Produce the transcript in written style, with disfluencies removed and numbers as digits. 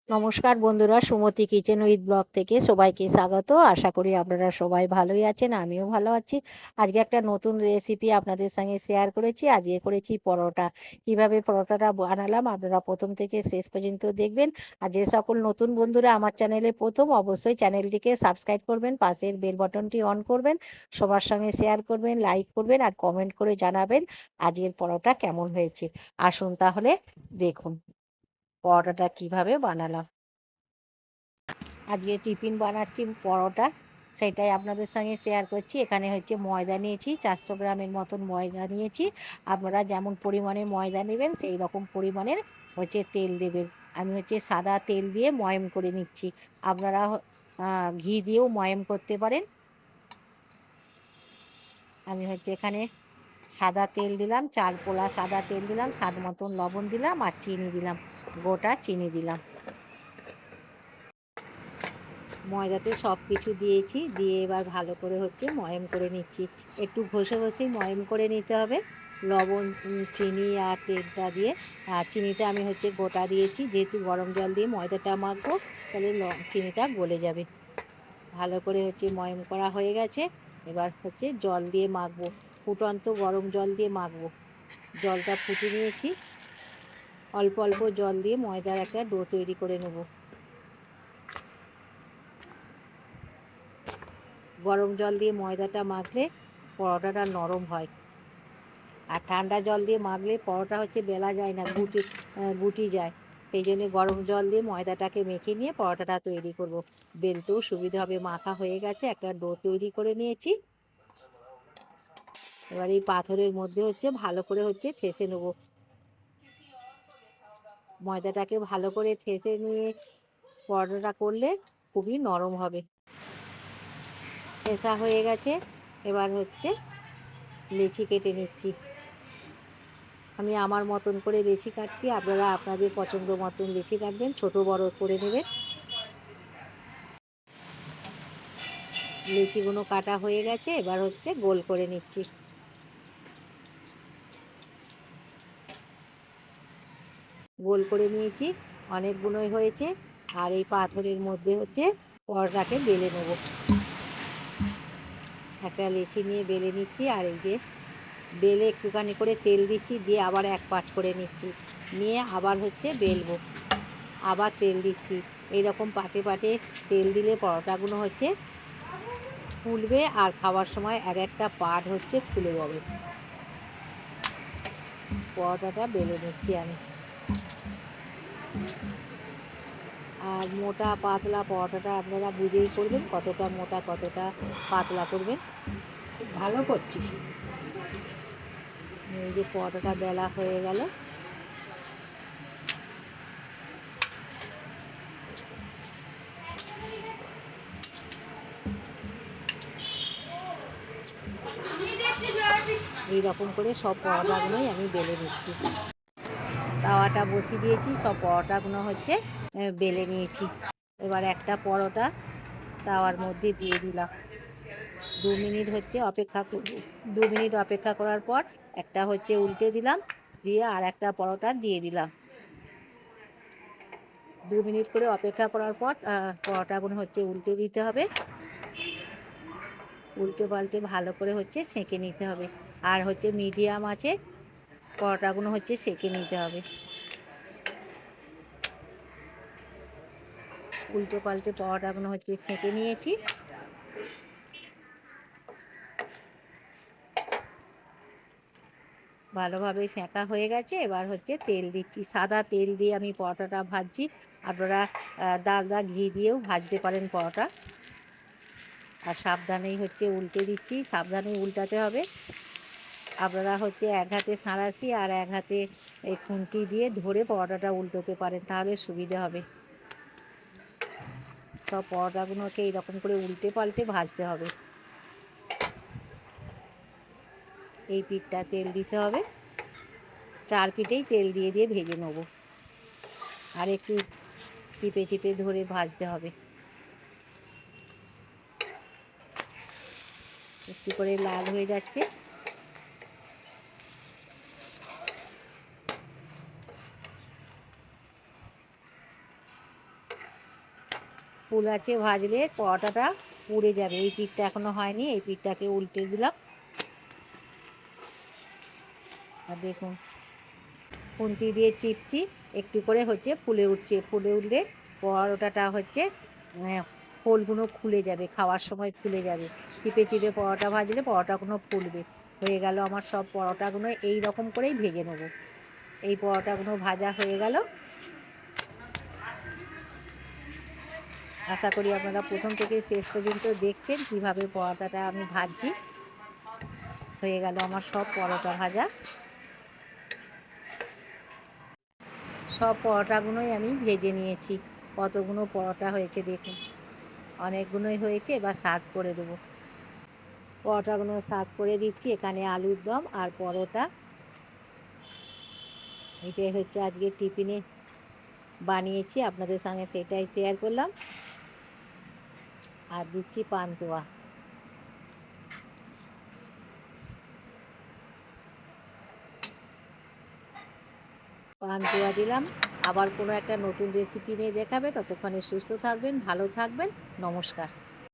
নমস্কার বন্ধুরা, সুমতি kitchen with blog থেকে সবাইকে স্বাগত। আশা করি আপনারা সবাই ভালোই আছেন, আমিও ভালো আছি। আজকে একটা নতুন রেসিপি আপনাদের সঙ্গে শেয়ার করেছি। আজকে করেছি পরোটা। কিভাবে পরোটাটা বানালাম আপনারা প্রথম থেকে শেষ পর্যন্ত দেখবেন। আর যে সকল নতুন বন্ধুরা আমার চ্যানেলে প্রথম, অবশ্যই চ্যানেলটিকে সাবস্ক্রাইব করবেন, পাশের বেল বাটনটি অন করবেন, সবার সঙ্গে শেয়ার করবেন, লাইক করবেন আর কমেন্ট করে জানাবেন আজকের পরোটা কেমন হয়েছে। আসুন তাহলে দেখুন পরোটাটা কিভাবে বানালাম। আজকে টিফিন বানাচ্ছি পরোটা, সেটাই আপনাদের সঙ্গে শেয়ার করছি। এখানে হচ্ছে ময়দা নিয়েছি, 400 গ্রামের মতন ময়দা নিয়েছি। আপনারা যেমন পরিমাণে ময়দা নেবেন সেই রকম পরিমাণের হচ্ছে তেল দেবেন। আমি হচ্ছে সাদা তেল দিয়ে ময়ম করে নিচ্ছি। আপনারা ঘি দিয়েও ময়ম করতে পারেন। আমি হচ্ছে এখানে সাদা তেল দিলাম, 4 পোলা সাদা তেল দিলাম, স্বাদ মতন লবণ দিলাম আর চিনি দিলাম, গোটা চিনি দিলাম। ময়দাতে সব কিছু দিয়েছি, দিয়ে এবার ভালো করে হচ্ছে ময়াম করে নিচ্ছি। একটু ঘষে ঘষেই ময়াম করে নিতে হবে। লবণ, চিনি আর তেলটা দিয়ে। আর চিনিটা আমি হচ্ছে গোটা দিয়েছি, যেহেতু গরম জল দিয়ে ময়দাটা মাখবো, তাহলে চিনিটা গলে যাবে। ভালো করে হচ্ছে ময়াম করা হয়ে গেছে। এবার হচ্ছে জল দিয়ে মাখবো, ফুটন্ত গরম জল দিয়ে মাখবো। জলটা ফুটে নিয়েছি, অল্প অল্প জল দিয়ে ময়দার একটা ডো তৈরি করে নেবো। গরম জল দিয়ে ময়দাটা মাখলে পরোটাটা নরম হয়। আর ঠান্ডা জল দিয়ে মাখলে পরোটা হচ্ছে বেলা যায় না, গুটি যায়। সেই জন্য গরম জল দিয়ে ময়দাটাকে মেখে নিয়ে পরোটাটা তৈরি করব। বেলতেও সুবিধা হবে। মাখা হয়ে গেছে, একটা ডো তৈরি করে নিয়েছি। এবার এই পাথরের মধ্যে হচ্ছে ভালো করে হচ্ছে ঠেসে নেবো। ময়দাটাকে ভালো করে ঠেসে নিয়ে পরোটাটা করলে খুবই নরম হবে। ঠেসা হয়ে গেছে, এবার হচ্ছে লেচি কেটে নিচ্ছি। আমি আমার মতন করে লেচি কাটছি, আপনারা আপনাদের পছন্দ মতন লেচি কাটবেন, ছোট বড় করে নেবেন। লেচিগুলো কাটা হয়ে গেছে, এবার হচ্ছে গোল করে নিচ্ছি। গোল করে নিয়েছি, অনেকগুলোই হয়েছে। আর এই পাথরের মধ্যে হচ্ছে পরোটাকে বেলে নেব। একটা লেচি নিয়ে বেলে নিচ্ছি, আর এই যে বেলে একটুখানি করে তেল দিচ্ছি, দিয়ে আবার এক পাট করে নিচ্ছি, নিয়ে আবার হচ্ছে বেলবো, আবার তেল দিচ্ছি। এইরকম পাটে পাটে তেল দিলে পরোটাগুলো হচ্ছে ফুলবে, আর খাওয়ার সময় এক একটা পাট হচ্ছে খুলে যাবে। পরোটাটা বেলে নিচ্ছি আমি। আর মোটা পাতলা পরোটাটা আপনারা বুঝেই করবেন, কতটা মোটা কতটা পাতলা করবেন। খুব ভালো করছিস। এই যে পরোটাটা বেলা হয়ে গেল। এইরকম করে সব পরোটাগুলোই আমি বেলে নিচ্ছি। তাওয়াটা বসিয়ে দিয়েছি, সব পরোটাগুলো হচ্ছে বেলে নিয়েছি। এবার একটা পরোটা তাওয়ার মধ্যে দিয়ে দিলাম। 2 মিনিট হচ্ছে অপেক্ষা করব। 2 মিনিট অপেক্ষা করার পর একটা হচ্ছে উল্টে দিলাম, দিয়ে আর একটা পরোটা দিয়ে দিলাম। 2 মিনিট করে অপেক্ষা করার পর পরোটাগুলো হচ্ছে উল্টে দিতে হবে। উল্টে পাল্টে ভালো করে হচ্ছে সেঁকে নিতে হবে। আর হচ্ছে মিডিয়াম আছে পরোটাগুলো হচ্ছে সেঁকে নিতে হবে। উল্টে পাল্টে পরোটাগুলো হচ্ছে সেঁকে নিয়েছি। ভালোভাবে সেঁকা হয়ে গেছে, এবার হচ্ছে তেল দিচ্ছি। সাদা তেল দিয়ে আমি পরোটাটা ভাজছি। আপনারা ডালদা ঘি দিয়েও ভাজতে পারেন পরোটা। আর সাবধানেই হচ্ছে উল্টে দিচ্ছি, সাবধানে উল্টাতে হবে। আপনারা হচ্ছে এক হাতে সাঁড়াশি আর এক হাতে এই খুন্তি দিয়ে ধরে পরোটাটা উল্টোতে পারেন, তাহলে সুবিধে হবে। সব পরোটাগুলোকে এইরকম করে উল্টে পাল্টে ভাজতে হবে। এই পিঠটা তেল দিতে হবে, 4 পিঠেই তেল দিয়ে দিয়ে ভেজে নেব। আর একটু চিপে চিপে ধরে ভাজতে হবে। একটু করে লাল হয়ে যাচ্ছে। ফুল আছে ভাজলে পরোটাটা পুড়ে যাবে। এই পিঠটা এখনো হয়নি, এই পিঠটাকে উল্টে দিলাম। আর দেখুন খুন্তি দিয়ে চিপছি, একটু করে হচ্ছে ফুলে উঠছে। ফুলে উঠলে পরোটাটা হচ্ছে হোলগুলো খুলে যাবে, খাওয়ার সময় ফুলে যাবে। চিপে চিপে পরোটা ভাজলে পরোটাগুলো ফুলবে। হয়ে গেল আমার সব পরোটাগুলো এই রকম করেই ভেজে নেব। এই পরোটাগুলো ভাজা হয়ে গেল। আশা করি আপনারা প্রথম থেকে শেষ পর্যন্ত দেখছেন কিভাবে পরোটাটা আমি ভাজছি। হয়ে গেল আমার সব পরোটা ভাজা। সব পরোটাগুলোই আমি ভেজে নিয়েছি। কতগুলো পরোটা হয়েছে দেখুন, অনেকগুলোই হয়েছে। এবার সার্ভ করে দেবো। পরোটাগুলো সার্ভ করে দিচ্ছি। এখানে আলুর দম আর পরোটা, এটাই হচ্ছে আজকে টিফিনে বানিয়েছি, আপনাদের সঙ্গে সেটাই শেয়ার করলাম। আর দিচ্ছি পান্তুয়া। পান্তুয়া দিলাম। আবার কোনো একটা নতুন রেসিপি নিয়ে দেখাবে। ততক্ষণে সুস্থ থাকবেন, ভালো থাকবেন। নমস্কার।